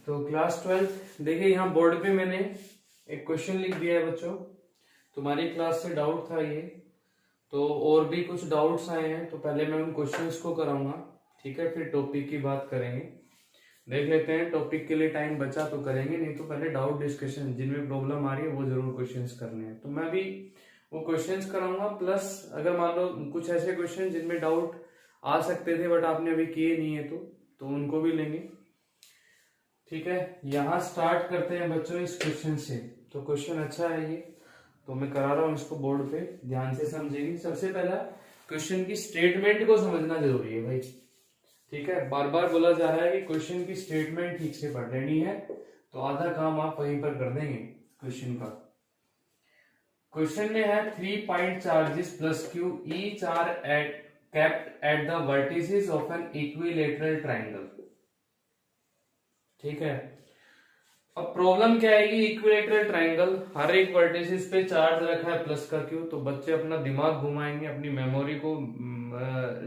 तो क्लास 12 देखिए, यहाँ बोर्ड पे मैंने एक क्वेश्चन लिख दिया है बच्चों। तुम्हारी क्लास से डाउट था ये, तो और भी कुछ डाउट्स आए हैं, तो पहले मैं उन क्वेश्चंस को कराऊंगा, ठीक है, फिर टॉपिक की बात करेंगे। देख लेते हैं, टॉपिक के लिए टाइम बचा तो करेंगे, नहीं तो पहले डाउट डिस्कशन, जिनमें प्रॉब्लम आ रही है वो जरूर क्वेश्चंस करने हैं। तो मैं भी वो क्वेश्चंस कराऊंगा, प्लस अगर मान लो कुछ ऐसे क्वेश्चन जिनमें डाउट आ सकते थे बट आपने अभी किए नहीं है तो उनको भी लेंगे, ठीक है। यहाँ स्टार्ट करते हैं बच्चों इस क्वेश्चन से। तो क्वेश्चन अच्छा है ये, तो मैं करा रहा हूँ इसको बोर्ड पे, ध्यान से समझेंगे। सबसे पहला क्वेश्चन की स्टेटमेंट को समझना जरूरी है भाई, ठीक है। बार बार बोला जा रहा है कि क्वेश्चन की स्टेटमेंट ठीक से पढ़ लेनी है, तो आधा काम आप वहीं पर कर देंगे क्वेश्चन का। क्वेश्चन में है 3 point charges plus Q each are at kept at the vertices of an equilateral triangle, ठीक है। अब प्रॉब्लम क्या आएगी, इक्विलेटरल ट्रायंगल, हर एक वर्टिसेस पे चार्ज रखा है प्लस का क्यू, तो बच्चे अपना दिमाग घुमाएंगे, अपनी मेमोरी को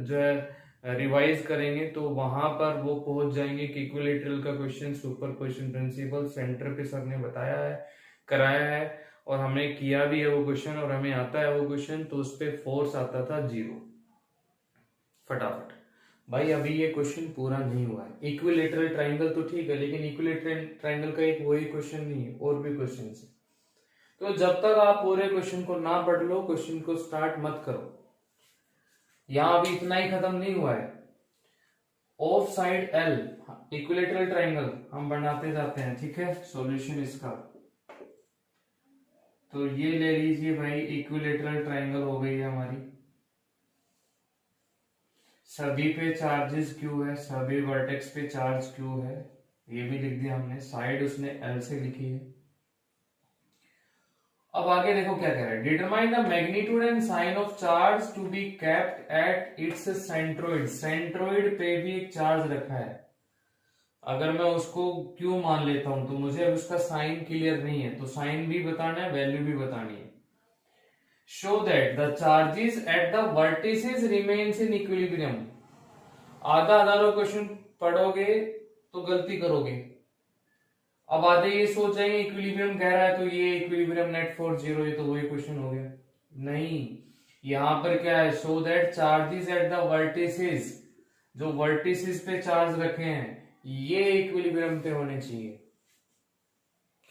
जो है रिवाइज करेंगे, तो वहां पर वो पहुंच जाएंगे कि इक्विलेटरल का question, super question principle centre पे सर ने बताया है, कराया है, और हमने किया भी है वो क्वेश्चन, और हमें आता है वो क्वेश्चन। तो उस पर फोर्स आता था 0। फटाफट भाई, अभी ये क्वेश्चन पूरा नहीं हुआ है। इक्विलेटरल ट्रायंगल तो ठीक है, लेकिन इक्विलेटरल ट्रायंगल का एक वही क्वेश्चन नहीं है, और भी क्वेश्चन है। तो जब तक आप पूरे क्वेश्चन को ना पढ़ लो, क्वेश्चन को स्टार्ट मत करो। यहां अभी इतना ही खत्म नहीं हुआ है। Of side L equilateral triangle हम बनाते जाते हैं, ठीक है। सॉल्यूशन इसका, तो ये ले लीजिए भाई, इक्विलेटरल ट्रायंगल हो गई है हमारी। सभी पे चार्जेस क्यू है, सभी वर्टेक्स पे चार्ज क्यू है, ये भी लिख दिया हमने। साइड उसने एल से लिखी है। अब आगे देखो क्या कह रहा है, determine the magnitude and sign of charge to be kept at its centroid. Centroid पे भी एक चार्ज रखा है, अगर मैं उसको क्यू मान लेता हूं तो मुझे अब उसका साइन क्लियर नहीं है, तो साइन भी बताना है, वैल्यू भी बतानी है। Show that the charges at the vertices remains in equilibrium. आधा आधा क्वेश्चन पढ़ोगे तो गलती करोगे। अब आधे ये सोच जाएंगे इक्विलिब्रियम कह रहा है तो ये इक्विलिब्रियम नेट फोर्स 0, ये तो वही क्वेश्चन हो गया। नहीं, यहां पर क्या है, show that charges at the vertices, जो वर्टिसेस पे चार्ज रखे हैं ये इक्विलिब्रियम पे होने चाहिए।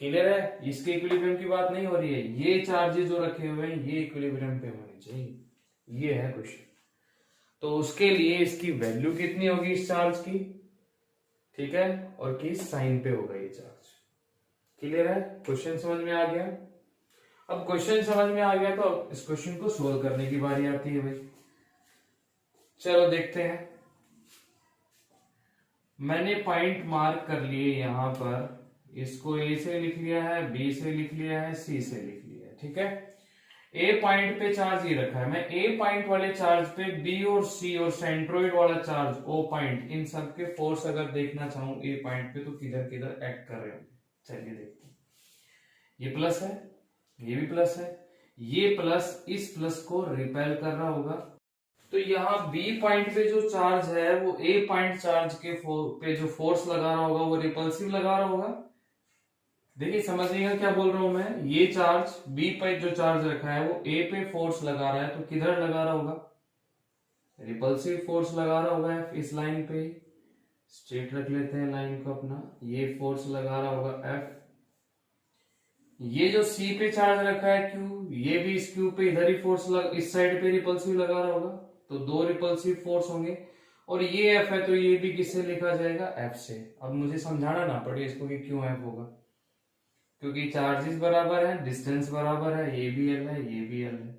क्लियर है, इसके इक्विलिब्रियम की बात नहीं हो रही है, ये चार्जेस जो रखे हुए हैं ये इक्विलिब्रियम पे होने चाहिए, ये है क्वेश्चन। तो उसके लिए इसकी वैल्यू कितनी होगी इस चार्ज की, ठीक है, और किस साइन पे होगा ये चार्ज। क्लियर है, क्वेश्चन समझ में आ गया। अब क्वेश्चन समझ में आ गया तो इस क्वेश्चन को सोल्व करने की बारी आती है भाई। चलो देखते हैं। मैंने पॉइंट मार्क कर लिए यहां पर, इसको ए से लिख लिया है, बी से लिख लिया है, सी से लिख लिया है, ठीक है। ए पॉइंट पे चार्ज ये रखा है, मैं ए पॉइंट वाले चार्ज पे बी और सी और सेंट्रोइड वाला चार्ज ओ पॉइंट, इन सब के फोर्स अगर देखना चाहूं ए पॉइंट पे तो किधर किधर एक्ट कर रहे होंगे। चलिए देखते हैं। ये प्लस है, ये भी प्लस है, ये प्लस इस प्लस को रिपेल कर रहा होगा। तो यहाँ बी पॉइंट पे जो चार्ज है वो ए पॉइंट चार्ज के पे जो फोर्स लगा रहा होगा वो रिपल्सिव लगा रहा होगा। देखिए समझिएगा क्या बोल रहा हूं मैं, ये चार्ज बी पे जो चार्ज रखा है वो ए पे फोर्स लगा रहा है, तो किधर लगा रहा होगा, रिपल्सिव फोर्स लगा रहा होगा एफ, इस लाइन पे। स्ट्रेट रख लेते हैं लाइन को अपना, ये फोर्स लगा रहा होगा एफ। ये जो सी पे चार्ज रखा है क्यू, ये भी इस क्यू पे इधर ही फोर्स इस साइड पे रिपल्सिव लगा रहा होगा, तो 2 रिपल्सिव फोर्स होंगे। और ये एफ है तो ये भी किससे लिखा जाएगा, एफ से। अब मुझे समझाना ना पड़े इसको कि क्यों एफ होगा, क्योंकि चार्जेस बराबर है, डिस्टेंस बराबर है, ये भी एल है, ये भी एल है,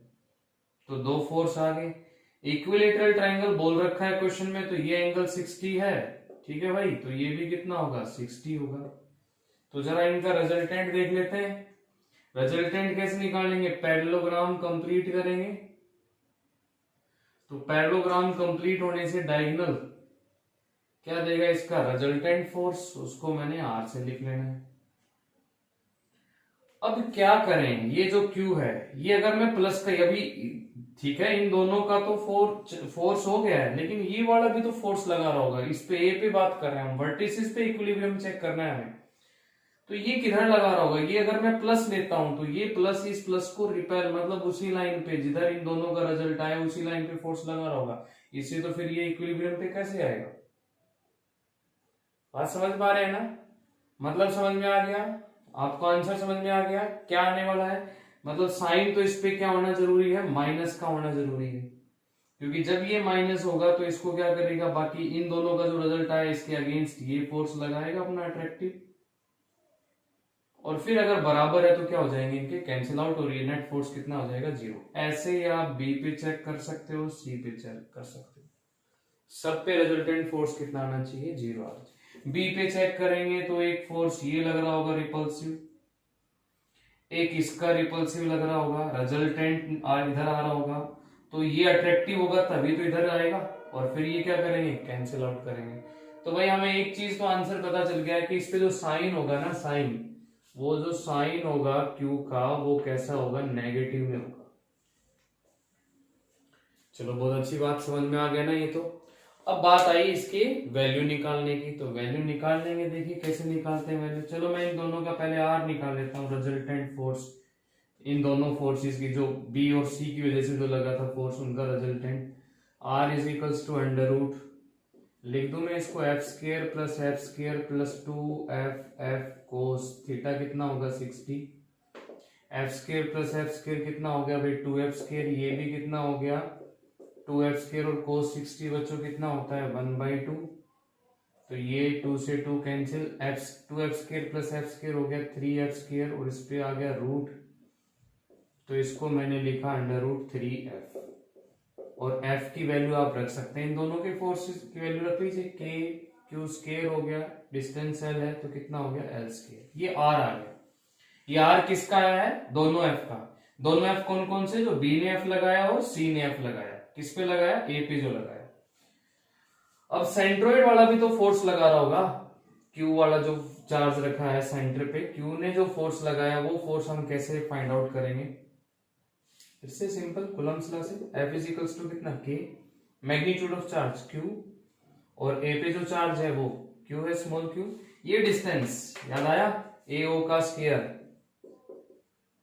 तो 2 फोर्स आ गए। इक्विलेटरल ट्रायंगल बोल रखा है क्वेश्चन में, तो ये एंगल 60 है, ठीक है भाई, तो ये भी कितना होगा, 60 होगा। तो जरा इनका रिजल्टेंट देख लेते हैं। रिजल्टेंट कैसे निकालेंगे, पैरेललोग्राम कंप्लीट करेंगे, तो पैरेललोग्राम कंप्लीट होने से डायगोनल क्या देगा इसका, रिजल्टेंट फोर्स, उसको मैंने आर से लिख लेना है। अब क्या करें, ये जो Q है ये अगर मैं प्लस का अभी, ठीक है इन दोनों का तो फोर्स हो गया है, लेकिन ये वाला भी तो फोर्स लगा रहा होगा। इस पे ए पे बात कर रहे हैं हम, वर्टिसेस पे इक्विलिब्रियम चेक करना है हमें। तो ये किधर लगा रहा होगा, ये अगर मैं प्लस लेता हूं तो ये प्लस इस प्लस को रिपेल, मतलब उसी लाइन पे जिधर इन दोनों का रिजल्ट आया उसी लाइन पे फोर्स लगा रहा होगा। इससे तो फिर ये इक्विलिब्रियम पे कैसे आएगा? बात समझ पा रहे हैं ना? मतलब समझ में आ गया आपको, आंसर समझ में आ गया क्या आने वाला है। मतलब साइन तो इस पे क्या होना जरूरी है, माइनस का होना जरूरी है, क्योंकि जब ये माइनस होगा तो इसको क्या करेगा, बाकी इन दोनों का जो रिजल्ट आया इसके अगेंस्ट ये फोर्स लगाएगा अपना अट्रैक्टिव, और फिर अगर बराबर है तो क्या हो जाएंगे इनके, कैंसिल आउट, और ये नेट फोर्स कितना हो जाएगा, 0। ऐसे ही आप बी पे चेक कर सकते हो, सी पे चेक कर सकते हो, सब पे रिजल्टेंट फोर्स कितना आना चाहिए, 0 आना चाहिए। बी पे चेक करेंगे तो एक फोर्स ये लग रहा होगा रिपल्सिव, एक इसका रिपल्सिव लग रहा होगा, रिजल्टेंट इधर आ रहा होगा, तो ये अट्रैक्टिव होगा तभी तो इधर आएगा, और फिर ये क्या करेंगे, कैंसिल आउट करेंगे। तो भाई हमें एक चीज तो आंसर पता चल गया है कि इस पे जो साइन होगा ना, साइन, वो जो साइन होगा क्यू का वो कैसा होगा, नेगेटिव में होगा। चलो बहुत अच्छी बात, समझ में आ गया ना ये तो। अब बात आई इसकी वैल्यू निकालने की, तो वैल्यू निकाल लेंगे, देखिए कैसे निकालते हैं वैल्यू। चलो मैं इन दोनों का पहले आर निकाल लेता हूँ, रिजल्टेंट फोर्स, इन दोनों फोर्सेस की जो बी और सी की वजह से जो लगा था फोर्स, उनका resultant. R is equals to under root, लिख दूं मैं इसको F square plus 2 F cos theta कितना होगा 60, F square plus F square कितना हो गया भाई 2 एफ स्केयर, ये भी कितना हो गया 2 एफ स्केयर, और कोस 60 बच्चों कितना होता है 1/2, तो ये 2 से 2 cancel, two F square plus F square हो गया 3 एफ स्केयर, और इस पे आ गया रूट, तो इसको मैंने लिखा अंडर रूट 3f, और f की वैल्यू आप रख सकते हैं, इन दोनों के फोर्सेस की वैल्यू रख लीजिए, k q स्केयर हो गया, डिस्टेंस l है तो कितना हो गया l स्केयर, ये r आ गया। ये r किसका आया है, दोनों f का। दोनों f कौन कौन से, जो b ने f लगाया और c ने f लगाया, किस पे लगाया, a पे जो लगाया। अब सेंट्रोइड वाला भी तो फोर्स लगा रहा होगा, q वाला जो चार्ज रखा है सेंटर पे, q ने जो फोर्स लगाया वो फोर्स हम कैसे फाइंड आउट करेंगे, इससे सिंपल कूलम्ब्स लॉ से, F इज इक्वल्स टू कितना K, magnitude of charge Q, और A पे जो चार्ज है वो Q है, स्मॉल q, ये डिस्टेंस याद आया AO का स्क्वायर।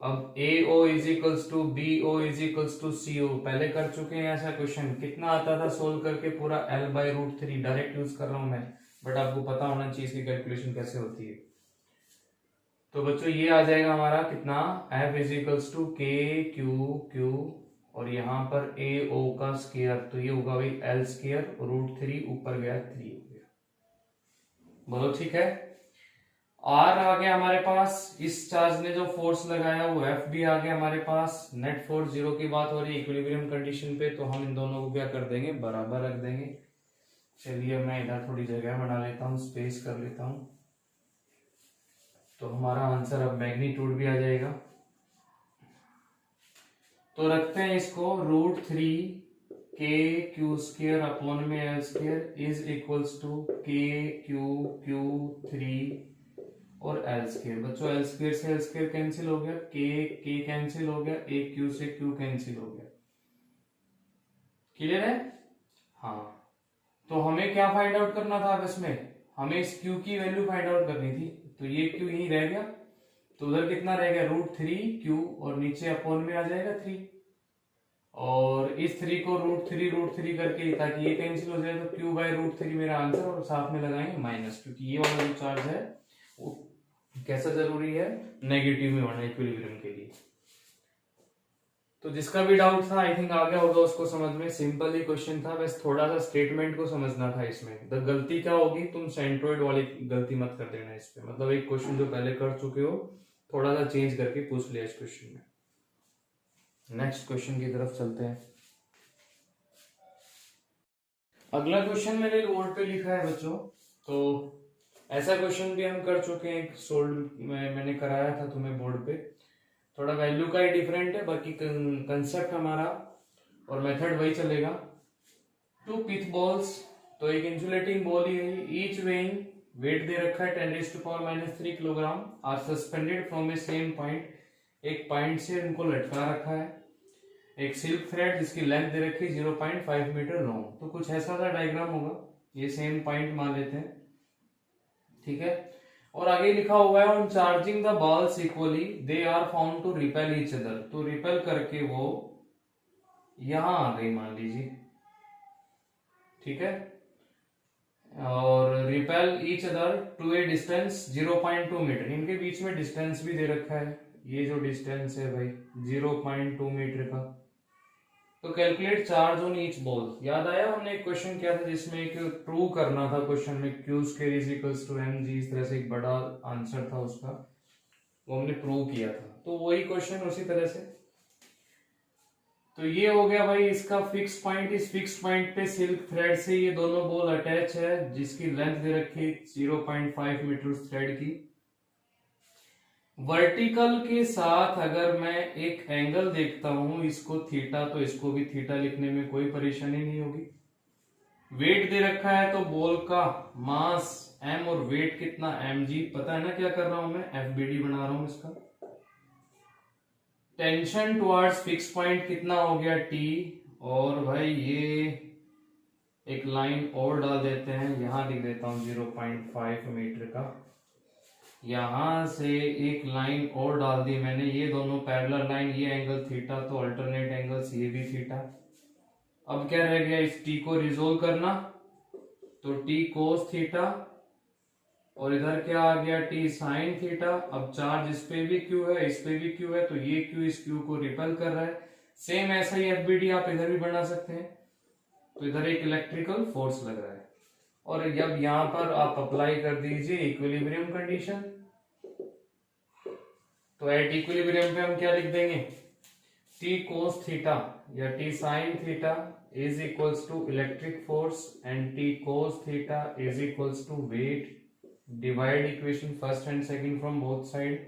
अब AO is equals to BO is equals to CO, पहले कर चुके हैं ऐसा क्वेश्चन, कितना आता था सोल्व करके, पूरा L/√3, डायरेक्ट यूज कर रहा हूं मैं, बट आपको पता होना चाहिए इसकी कैलकुलेशन कैसे होती है। तो बच्चों ये आ जाएगा हमारा कितना, F is equals to k Q Q, और यहाँ पर AO का स्क्वायर, तो ये होगा भाई L स्क्वायर, √3 ऊपर गया 3 हो गया, बोलो ठीक है। R आ गया हमारे पास, इस चार्ज ने जो फोर्स लगाया वो F भी आ गया हमारे पास, नेट फोर्स 0 की बात हो रही है इक्विलिब्रियम कंडीशन पे, तो हम इन दोनों को क्या कर देंगे, बराबर रख देंगे। चलिए मैं इधर थोड़ी जगह बना लेता हूँ, स्पेस कर लेता हूँ, तो हमारा आंसर अब मैग्नीट्यूड भी आ जाएगा। तो रखते हैं इसको √3 के क्यू स्क्वायर अपॉन में L square is equals to k Q Q 3 और एल स्क्वायर। बच्चों एल स्क्वायर से एल स्क्वायर कैंसिल हो गया, के कैंसिल हो गया, एक क्यू से क्यू कैंसिल हो गया, क्लियर है। हाँ तो हमें क्या फाइंड आउट करना था, अब इसमें हमें इस क्यू की वैल्यू फाइंड आउट करनी थी, तो ये क्यू यही रह गया, तो उधर कितना रह गया √3 क्यू, और नीचे अपॉन में आ जाएगा 3, और इस 3 को √3 करके, ताकि ये कैंसिल हो जाए, तो q/√3 मेरा आंसर, और साथ में लगाएंगे माइनस, क्योंकि ये वाला जो चार्ज है वो कैसा जरूरी है, नेगेटिव में होना इक्विलिब्रियम के लिए। तो जिसका भी डाउट था आई थिंक आ गया होगा उसको समझ में, सिंपल ही क्वेश्चन था, बस थोड़ा सा स्टेटमेंट को समझना था इसमें। द गलती क्या होगी, तुम सेंट्रोइड वाली गलती मत कर देना इस पे, मतलब एक क्वेश्चन जो पहले कर चुके हो थोड़ा सा चेंज करके पूछ लिया इस क्वेश्चन में। नेक्स्ट क्वेश्चन की तरफ चलते हैं। अगला क्वेश्चन मैंने बोर्ड पे लिखा है बच्चों, तो ऐसा क्वेश्चन भी हम कर चुके हैं, सोल्व मैंने कराया था तुम्हें बोर्ड पे, थोड़ा वैल्यू का ही डिफरेंट है, बाकी कंसेप्ट हमारा और मेथड वही चलेगा। 2 पिच बॉल्स, तो एक इंसुलेटिंग बॉल ही है, ईच वेइंग वेट दे रखा है 10⁻³ kilogram, are suspended from a same point, एक पॉइंट से उनको लटका रखा है, एक सिल्क थ्रेड जिसकी लेंथ दे रखी है 0.5 मीटर लॉन्ग। तो कुछ ऐसा सा डायग्राम होगा, ये सेम पॉइंट मान लेते हैं, ठीक है। और आगे लिखा हुआ है on charging the balls equally they are found to repel each other, तो रिपेल करके वो यहां आ गई मान लीजिए, ठीक है। और repel each other to a distance 0.2 metre, इनके बीच में डिस्टेंस भी दे रखा है, ये जो डिस्टेंस है भाई 0.2 मीटर का। तो calculate charge on each ball. याद आया हमने एक क्वेश्चन किया था जिसमें एक प्रूव करना था, क्वेश्चन में Q square is equals to M G, इस तरह से एक बड़ा आंसर था उसका, वो हमने प्रूव किया था। तो वही क्वेश्चन उसी तरह से। तो ये हो गया भाई इसका फिक्स पॉइंट, इस फिक्स पॉइंट पे सिल्क थ्रेड से ये दोनों बॉल अटैच है जिसकी लेंथ दे रखी 0.5 मीटर उस थ्रेड की। वर्टिकल के साथ अगर मैं एक एंगल देखता हूं इसको थीटा, तो इसको भी थीटा लिखने में कोई परेशानी नहीं होगी। वेट दे रखा है तो बॉल का मास m और वेट कितना mg, पता है ना क्या कर रहा हूं मैं, FBD बना रहा हूं इसका। टेंशन टुवर्ड्स फिक्स पॉइंट कितना हो गया T, और भाई ये एक लाइन और डाल देते हैं, यहां लिख देता हूं 0.5 मीटर का, यहां से एक लाइन और डाल दी मैंने, ये दोनों पैरेलल लाइन, ये एंगल थीटा, तो अल्टरनेट एंगल्स ये भी थीटा। अब क्या रह गया, इस टी को रिजोल्व करना, तो टी कोस थीटा और इधर क्या आ गया टी साइन थीटा। अब चार्ज इस पे भी क्यू है, इस पे भी क्यू है, तो ये क्यू इस क्यू को रिपेल कर रहा है। सेम ऐसा ही एफबीडी आप इधर भी बना सकते हैं, तो इधर एक इलेक्ट्रिकल फोर्स लग रहा है। और जब यहां पर आप अप्लाई कर दीजिए इक्विलिब्रियम कंडीशन, तो एट इक्विलिब्रियम पे हम क्या लिख देंगे, टी कोस थीटा या T sine theta is equals to electric force and T cos theta is equals to weight. Divide equation first and second from both side,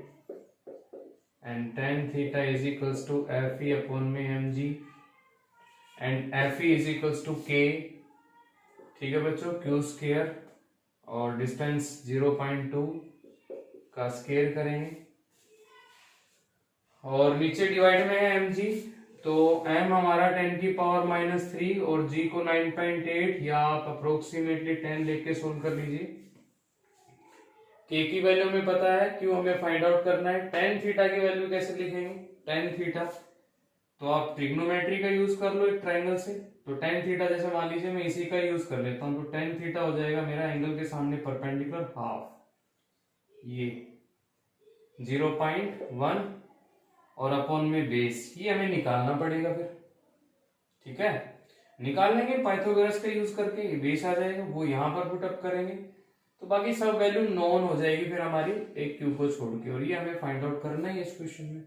and tan theta is equals to Fe upon में mg and Fe is equals to k, ठीक है बच्चों, q square और distance 0.2 का square करेंगे और नीचे divide में है mg, तो m हमारा 10⁻³ और g को 9.8 या आप अप्रोक्सीमेटली 10 लेके सोल्व कर लीजिए। k की वैल्यू हमें पता है, q हमें फाइंड आउट करना है। tan थीटा की वैल्यू कैसे लिखेंगे, tan थीटा तो आप ट्रिग्नोमेट्री का यूज कर लो एक ट्रायंगल से, तो tan थीटा जैसे मान लीजिए मैं इसी का यूज कर लेता हूं, तो tan थीटा हो जाएगा मेरा एंगल के सामने परपेंडिकुलर हाफ, ये 0.1 और अपॉन में बेस, ये हमें निकालना पड़ेगा फिर, ठीक है। निकाल लेंगे पाइथागोरस का यूज करके, बेस आ जाएगा, वो यहां पर पुट अप करेंगे, तो बाकी सब वैल्यू नॉन हो जाएगी फिर हमारी एक क्यू को छोड़ के, और ये हमें फाइंड आउट करना है इस क्वेश्चन में।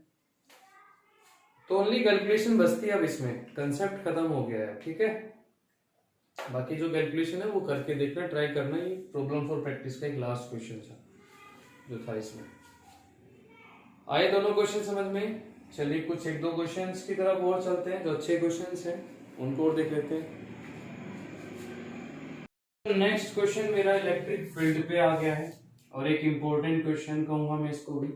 तो ओनली कैलकुलेशन बचती है, अब इसमें कंसेप्ट खत्म हो गया है, ठीक है। बाकी जो कैलकुलेशन है वो करके देखना, ट्राई करना। ये प्रॉब्लम फॉर प्रैक्टिस का एक लास्ट क्वेश्चन था जो था इसमें। आए दोनों क्वेश्चन समझ में? चलिए कुछ एक दो क्वेश्चन की तरफ और चलते हैं, जो अच्छे क्वेश्चन हैं उनको और देख लेते हैं। नेक्स्ट क्वेश्चन मेरा इलेक्ट्रिक फील्ड पे आ गया है, और एक इंपॉर्टेंट क्वेश्चन कहूंगा मैं इसको भी।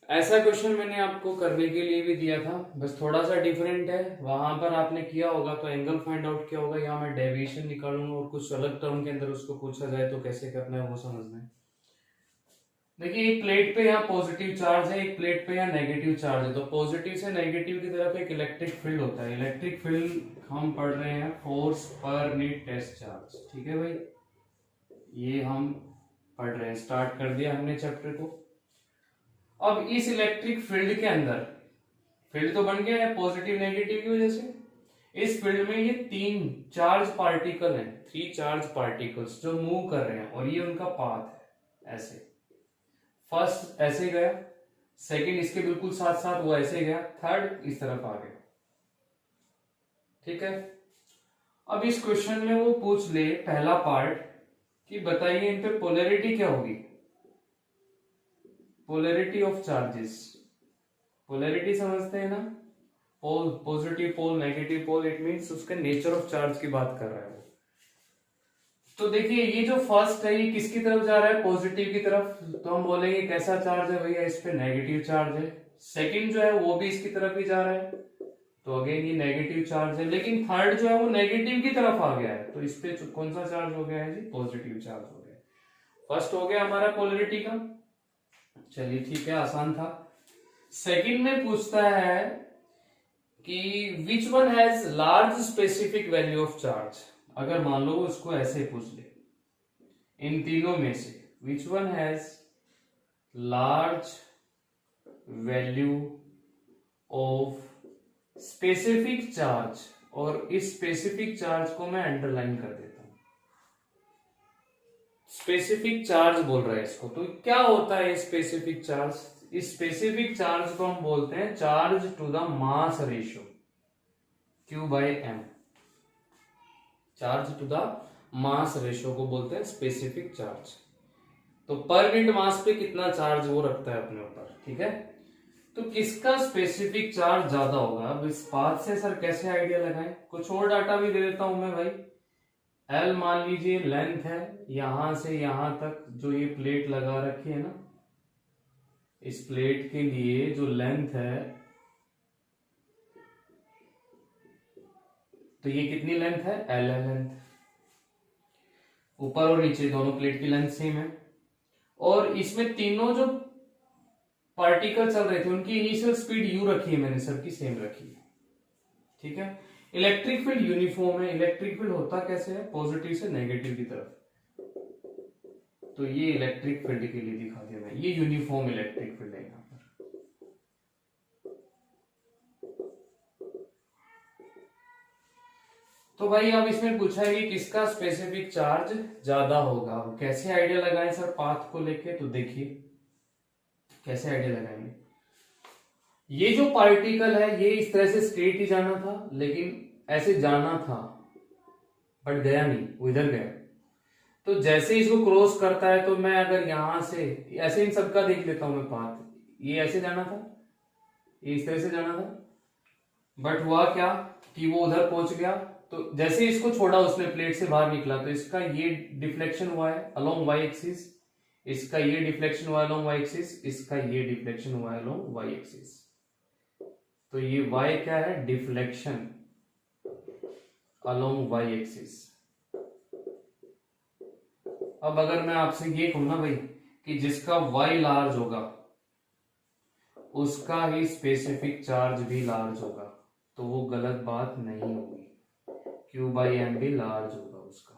ऐसा क्वेश्चन मैंने आपको करने के लिए भी दिया था, बस थोड़ा सा डिफरेंट है। वहां पर आपने किया होगा तो एंगल फाइंड आउट किया होगा, यहाँ मैं डेविएशन निकालूंगा और कुछ अलग टर्म के अंदर उसको पूछा जाए तो कैसे करना है वो समझना है। देखिए एक प्लेट पे यहाँ पॉजिटिव चार्ज है, एक प्लेट पे यहाँ नेगेटिव चार्ज है, तो पॉजिटिव से नेगेटिव की तरफ एक इलेक्ट्रिक फील्ड होता है। इलेक्ट्रिक फील्ड हम पढ़ रहे हैं force per unit test charge, ठीक है भाई, ये हम पढ़ रहे हैं, स्टार्ट कर दिया हमने चैप्टर को। अब इस इलेक्ट्रिक फील्ड के अंदर फील्ड तो बन गया है पॉजिटिव नेगेटिव की वजह से, इस फील्ड में ये 3 चार्ज पार्टिकल हैं, 3 चार्ज पार्टिकल्स जो मूव कर रहे हैं, और ये उनका पाथ है। ऐसे फर्स्ट ऐसे गया, सेकंड इसके बिल्कुल साथ साथ वो ऐसे गया, थर्ड इस तरफ आ गया, ठीक है। अब इस क्वेश्चन में वो पूछ ले पहला पार्ट कि बताइए इन पे पोलैरिटी क्या होगी, पोलैरिटी ऑफ चार्जेस। पोलैरिटी समझते हैं ना, pole, positive pole, negative pole, it means उसके नेचर ऑफ चार्ज की बात कर रहा है वो। तो देखिए ये जो फर्स्ट है ये किसकी तरफ जा रहा है, पॉजिटिव की तरफ, तो हम बोलेंगे कैसा चार्ज है भैया, इस पे नेगेटिव चार्ज है। सेकंड जो है वो भी इसकी तरफ ही जा रहा है, तो अगेन ये नेगेटिव चार्ज है। लेकिन थर्ड जो है वो नेगेटिव की तरफ आ गया है, तो इस पे कौन सा चार्ज हो गया है जी, पॉजिटिव चार्ज हो गया। फर्स्ट हो गया हमारा पोलरिटी का, चलिए ठीक है, आसान था। सेकंड में पूछता है कि which one has large specific value of charge. अगर मान लो उसको ऐसे पूछ ले, इन तीनों में से which one has large value of specific charge, और इस स्पेसिफिक चार्ज को मैं अंडरलाइन कर देता हूं, स्पेसिफिक चार्ज बोल रहा है इसको। तो क्या होता है स्पेसिफिक चार्ज, इस स्पेसिफिक चार्ज को हम बोलते हैं charge to the mass ratio, Q/m। Charge to the mass ratio को बोलते हैं स्पेसिफिक चार्ज। तो पर यूनिट मास पे कितना चार्ज वो रखता है अपने ऊपर, ठीक है। तो किसका स्पेसिफिक चार्ज ज्यादा होगा, अब इस बात से सर कैसे आइडिया लगाएं, कुछ और डाटा भी दे देता हूं मैं भाई। L मान लीजिए लेंथ है, यहां से यहां तक जो ये प्लेट लगा रखी है ना, इस प्लेट के लिए जो लेंथ है, तो ये कितनी लेंथ है, L है लेंथ। ऊपर और नीचे दोनों प्लेट की लेंथ सेम है, और इसमें तीनों जो पार्टिकल चल रहे थे उनकी इनिशियल स्पीड u रखी है मैंने, सबकी सेम रखी है, ठीक है। इलेक्ट्रिक फील्ड यूनिफॉर्म है। इलेक्ट्रिक फील्ड होता कैसे है, पॉजिटिव से नेगेटिव की तरफ। तो ये इलेक्ट्रिक फील्ड के लिए दिखा दिया मैं, ये यूनिफॉर्म इलेक्ट्रिक फील्ड है यहाँ पर। तो भाई अब इसमें पूछा है कि किसका स्पेसिफिक चार्ज ज्यादा होगा, कैसे आइडिया लगाएं सर पाथ को लेके, तो देखिए कैसे आइडिया लगाएंगे। ये जो पार्टिकल है ये इस तरह से स्ट्रेट ही जाना था, लेकिन ऐसे जाना था बट गया नहीं, वो इधर गया। तो जैसे इसको क्रॉस करता है, तो मैं अगर यहां से ऐसे इन सबका देख लेता हूं मैं पाथ, ये ऐसे जाना था, ये इस तरह से जाना था, बट हुआ क्या कि वो उधर पहुंच गया। तो जैसे इसको छोड़ा उसने, प्लेट से बाहर निकला, तो इसका ये डिफ्लेक्शन हुआ है अलोंग वाई एक्सिस, इसका ये डिफ्लेक्शन हुआ है अलोंग वाई एक्सिस, इसका ये डिफ्लेक्शन हुआ है अलोंग वाई एक्सिस। तो ये y क्या है, डिफ्लेक्शन अलोंग y एक्सिस। अब अगर मैं आपसे ये कहूं ना भाई कि जिसका y लार्ज होगा उसका ही स्पेसिफिक चार्ज भी लार्ज होगा, तो वो गलत बात नहीं होगी, Q/m भी लार्ज होगा उसका।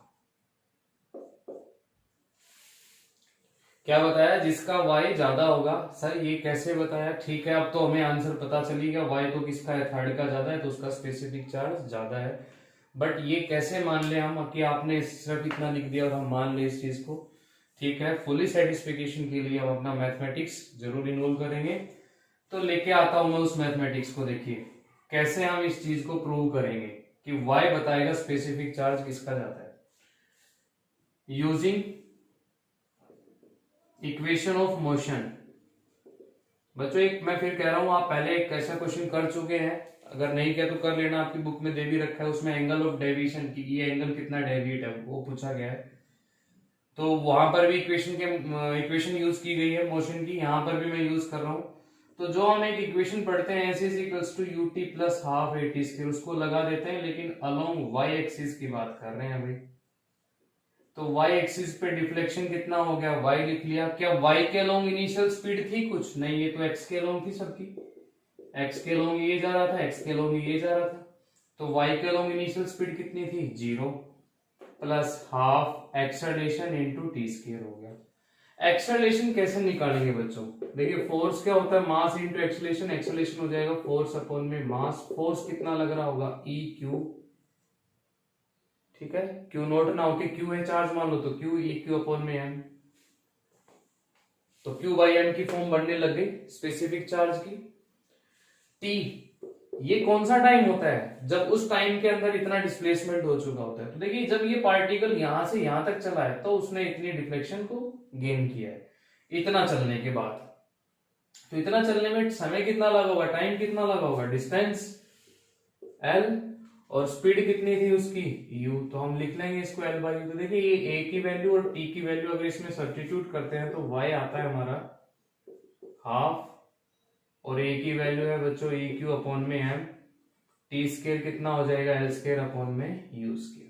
क्या बताया, जिसका y ज्यादा होगा। सर ये कैसे बताया, ठीक है अब तो हमें आंसर पता चली गया, y तो किसका है, थर्ड का ज्यादा है, तो उसका स्पेसिफिक चार्ज ज्यादा है। बट ये कैसे मान ले हम कि आपने सिर्फ इतना लिख दिया और हम मान ले इस चीज को, ठीक है। फुली सेटिस्फिकेशन के लिए हम अपना मैथमेटिक्स जरूर इन्वॉल्व करेंगे। तो लेके आता हूं मैं उस मैथमेटिक्स को, देखिए कैसे हम इस चीज को प्रूव करेंगे कि y बताएगा स्पेसिफिक चार्ज किसका ज्यादा है, यूजिंग इक्वेशन ऑफ मोशन। बच्चों एक मैं फिर कह रहा हूं, आप पहले एक ऐसा क्वेश्चन कर चुके हैं, अगर नहीं किया तो कर लेना, आपकी बुक में दे भी रखा है, उसमें एंगल ऑफ डेविएशन की, ये एंगल कितना डेविएट है वो पूछा गया है। तो वहां पर भी इक्वेशन यूज की गई है मोशन की, यहां पर भी मैं यूज कर रहा हूं। तो जो हम एक इक्वेशन पढ़ते हैं S is equals to UT plus half A T square, उसको लगा देते हैं, लेकिन अलोंग वाई एक्सिस की बात कर रहे हैं अभी। तो y एक्सिस पे डिफ्लेक्शन कितना हो गया, y लिख लिया। क्या y के अलोंग इनिशियल स्पीड थी कुछ नहीं, ये तो x के अलोंग थी सबकी, x के अलोंग ये जा रहा था, x के अलोंग ये जा रहा था। तो y के अलोंग इनिशियल स्पीड कितनी थी, 0 plus half acceleration into T square हो गया। एक्सेलरेशन कैसे निकालेंगे बच्चों, देखिए फोर्स क्या होता है, मास इनटू एक्सेलरेशन, एक्सेलरेशन हो जाएगा फोर्स अपॉन में मास। फोर्स कितना लग रहा होगा, EQ, ठीक है। Q नोट ना होके Q है चार्ज मान लो, तो Q EQ अपॉन में m, तो Q/m की फॉर्म बनने लग गई स्पेसिफिक चार्ज की। T ये कौन सा टाइम होता है, जब उस टाइम के अंदर इतना डिस्प्लेसमेंट हो चुका होता है। तो देखिए जब ये पार्टिकल यहां से यहां तक चला है तो उसने इतनी डिफ्लेक्शन को गेन किया है, इतना चलने के बाद। तो इतना चलने में समय कितना लगा होगा, टाइम कितना लगा होगा, डिस्टेंस L, और स्पीड कितनी थी उसकी u, तो हम लिख लेंगे इसको L बाई यू। तो देखिए ये a की वैल्यू और t की वैल्यू अगर इसमें सब्स्टिट्यूट करते हैं तो y आता है हमारा हाफ, और a की वैल्यू है बच्चों e क्यू अपॉन में m, टी स्केयर कितना हो जाएगा L स्केयर अपॉन में u स्केयर।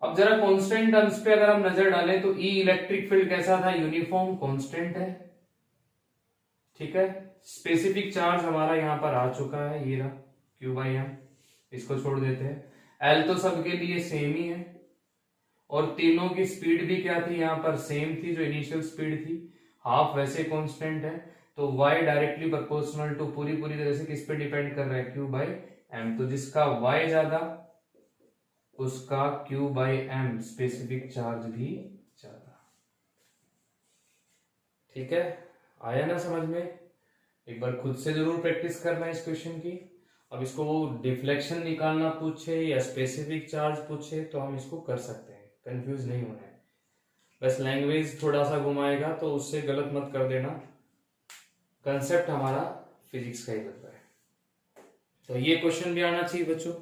अब जरा कांस्टेंट टर्म्स पे अगर हम नजर डालें तो E इलेक्ट्रिक फील्ड कैसा था, यूनिफॉर्म कांस्टेंट है, ठीक है। स्पेसिफिक चार्ज हमारा यहाँ पर आ चुका है, ये रहा Q बाई एम, इसको छोड़ देते हैं। L तो सबके लिए सेम ही है, और तीनों की स्पीड भी क्या थी यहाँ पर, सेम थी, जो इनिशियल स्पीड थी। हाफ वैसे कांस्टेंट है, तो y डायरेक्टली प्रोपोर्शनल टू पूरी तरह से किस पे डिपेंड कर रहा है, Q बाई एम। तो जिसका y ज्यादा उसका Q by M specific charge भी ज्यादा। ठीक है, आया ना समझ में? एक बार खुद से जरूर प्रैक्टिस करना इस क्वेश्चन की। अब इसको वो डिफ्लेक्शन निकालना पूछे या स्पेसिफिक चार्ज पूछे तो हम इसको कर सकते हैं, कंफ्यूज नहीं होना है। बस लैंग्वेज थोड़ा सा घुमाएगा तो उससे गलत मत कर देना, कंसेप्ट हमारा फिजिक्स का ही लग रहा है। तो ये क्वेश्चन भी आना चाहिए बच्चों।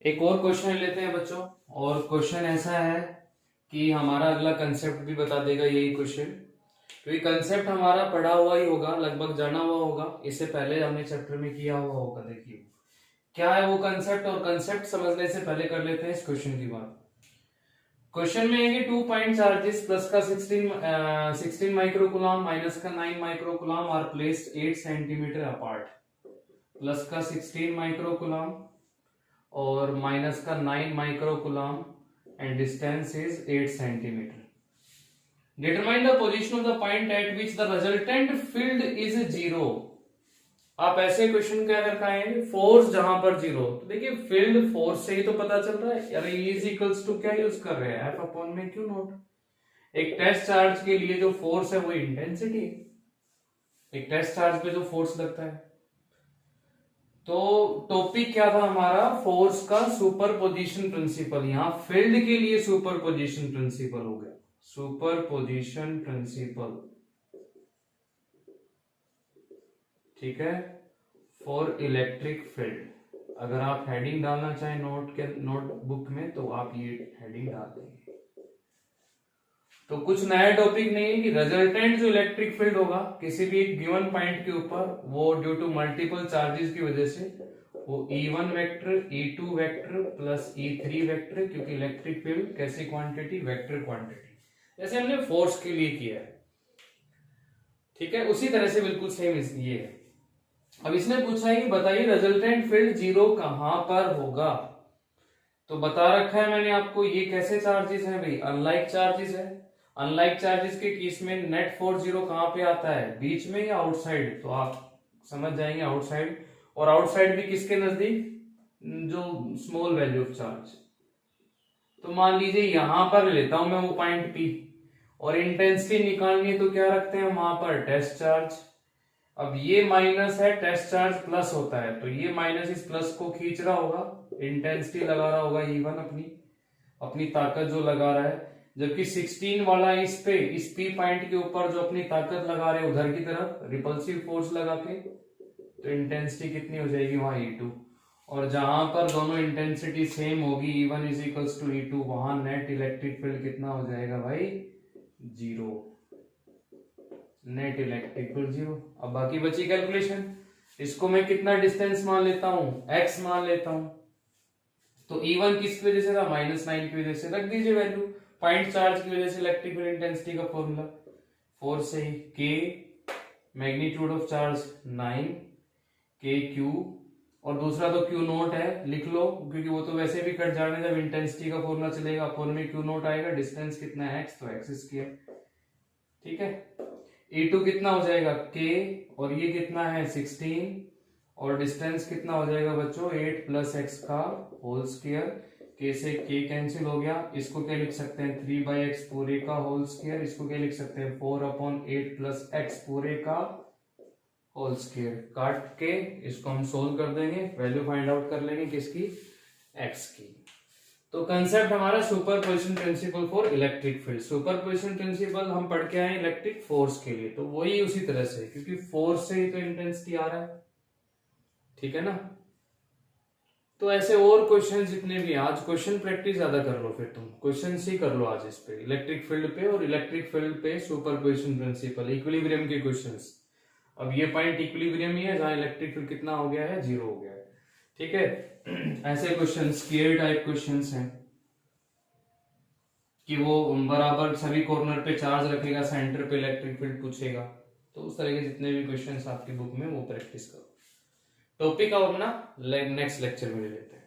एक और क्वेश्चन लेते हैं बच्चों, और क्वेश्चन ऐसा है कि हमारा अगला कंसेप्ट भी बता देगा यही क्वेश्चन, क्योंकि कंसेप्ट हमारा पढ़ा हुआ ही होगा, लगभग जाना हुआ होगा, इससे पहले हमने चैप्टर में किया हुआ होगा। देखिए क्या है वो कंसेप्ट, और कंसेप्ट समझने से पहले कर लेते हैं इस क्वेश्चन की बात। क्वेश्चन में है कि 2 पॉइंट चार्जेस प्लस का 16 माइक्रोकुलम माइनस का 9 microcoulomb are placed 8 centimetre apart. Plus का 16 माइक्रोकुलम और माइनस का 9 microcoulomb and distance is 8 centimetre. Determine the position of the point at which the resultant field is 0। आप ऐसे क्वेश्चन क्या कर पाएंगे, फोर्स जहां पर 0, तो देखिए फील्ड फोर्स से ही तो पता चल रहा है यार, इज इक्वल्स टू क्या यूज कर रहे हैं, एफ अपॉन में क्यू नॉट। एक टेस्ट चार्ज के लिए जो फोर्स है वो इंटेंसिटी, एक टेस्ट चार्ज पे जो फोर्स लगता है। तो टॉपिक क्या था हमारा, फोर्स का सुपरपोजिशन प्रिंसिपल। यहां फील्ड के लिए सुपरपोजिशन प्रिंसिपल हो गया, सुपरपोजिशन प्रिंसिपल, ठीक है, फॉर इलेक्ट्रिक फील्ड। अगर आप हेडिंग डालना चाहें नोटबुक में तो आप ये हेडिंग डाल देंगे। तो कुछ नया टॉपिक नहीं है कि रिजल्टेंट जो इलेक्ट्रिक फील्ड होगा किसी भी एक गिवन पॉइंट के ऊपर, वो ड्यू टू मल्टीपल चार्जेस की वजह से वो E1 vector, E2 vector plus E3 vector, क्योंकि इलेक्ट्रिक फील्ड कैसी क्वांटिटी, वेक्टर क्वांटिटी, जैसे हमने फोर्स के लिए किया है, ठीक है, उसी तरह से बिल्कुल सेम ये है। अब इसने पूछा है कि बताइए रिजल्टेंट फील्ड 0 कहां पर होगा। तो बता रखा है मैंने आपको, ये कैसे चार्जेस हैं भाई, अनलाइक चार्जेस है। अनलाइक चार्जेस के केस में नेट फोर्स 0 कहां पे आता है, बीच में या आउटसाइड, तो आप समझ जाएंगे आउटसाइड। और आउटसाइड भी किसके नजदीक, जो स्मॉल वैल्यू ऑफ चार्ज। तो मान लीजिए यहां पर लेता हूं मैं वो पॉइंट P, और इंटेंसिटी निकालनी है तो क्या रखते हैं वहां पर, टेस्ट चार्ज। अब ये माइनस है, टेस्ट चार्ज प्लस होता है, तो ये माइनस इस प्लस को खींच रहा होगा, इंटेंसिटी लगा रहा होगा E1 अपनी ताकत जो लगा रहा है, जबकि 16 वाला इस पे, इस P पॉइंट के ऊपर जो अपनी ताकत लगा रहे हैं उधर की तरफ रिपल्सिव फोर्स लगा के, तो इंटेंसिटी कितनी हो जाएगी वहां E2। और जहां पर दोनों इंटेंसिटी सेम होगी, E1 is equals to E2, वहां नेट इलेक्ट्रिक फील्ड कितना हो जाएगा भाई, 0, नेट इलेक्ट्रिक फील्ड 0। अब बाकी बची कैलकुलेशन, इसको मैं कितना डिस्टेंस मान लेता हूं, x मान लेता हूं। तो E1 किस वजह से था, -9 की वजह से, रख दीजिए वैल्यू, पॉइंट चार्ज की वजह से इलेक्ट्रिक फील्ड इंटेंसिटी का फॉर्मूला, फोर्स से ही, K magnitude of charge 9, KQ, और दूसरा तो Q नोट है, लिख लो, क्योंकि वो तो वैसे भी कट जाने, जब इंटेंसिटी का फॉर्मूला चलेगा अपॉन में Q नोट आएगा, डिस्टेंस कितना है x, तो x स्क्वायर, ठीक है। E2 कितना हो जाएगा K, और ये कितना है 16, और डिस्टेंस कितना हो जाएगा बच्चों 8 प्लस x का होल स्क्वायर, K से K कैंसिल हो गया, इसको क्या लिख सकते हैं 3/x पूरे का होल स्क्वायर, इसको क्या लिख सकते हैं 4/8 प्लस x पूरे का होल स्क्वायर। काट के इसको हम सोल्व कर देंगे, वैल्यू फाइंड आउट कर लेंगे किसकी, x की। तो कंसेप्ट हमारा superposition principle for electric field. Superposition principle हम पढ़ के आए इलेक्ट्रिक फोर्स के लिए, तो वही उसी तरह से, क्योंकि फोर्स से ही तो इंटेंसिटी आ रहा है, ठीक है ना। तो ऐसे और क्वेश्चन जितने भी, आज क्वेश्चन प्रैक्टिस ज्यादा कर लो, फिर तुम क्वेश्चन ही कर लो आज इस पे, इलेक्ट्रिक फील्ड पे और इलेक्ट्रिक फील्ड पे सुपरपोजिशन प्रिंसिपल, इक्विलिब्रियम के क्वेश्चंस। अब ये पॉइंट इक्विलिब्रियम ही है जहां इलेक्ट्रिक फील्ड कितना हो गया है, 0 हो गया है, ठीक है। ऐसे क्वेश्चंस स्क्वायर टाइप क्वेश्चंस हैं कि वो बराबर सभी कॉर्नर पे चार्ज रखेगा, सेंटर पे इलेक्ट्रिक फील्ड पूछेगा। तो उस तरह के जितने भी क्वेश्चंस आपकी बुक में वो प्रैक्टिस करो। टॉपिक अब अपना नेक्स्ट लेक्चर में ले लेते हैं।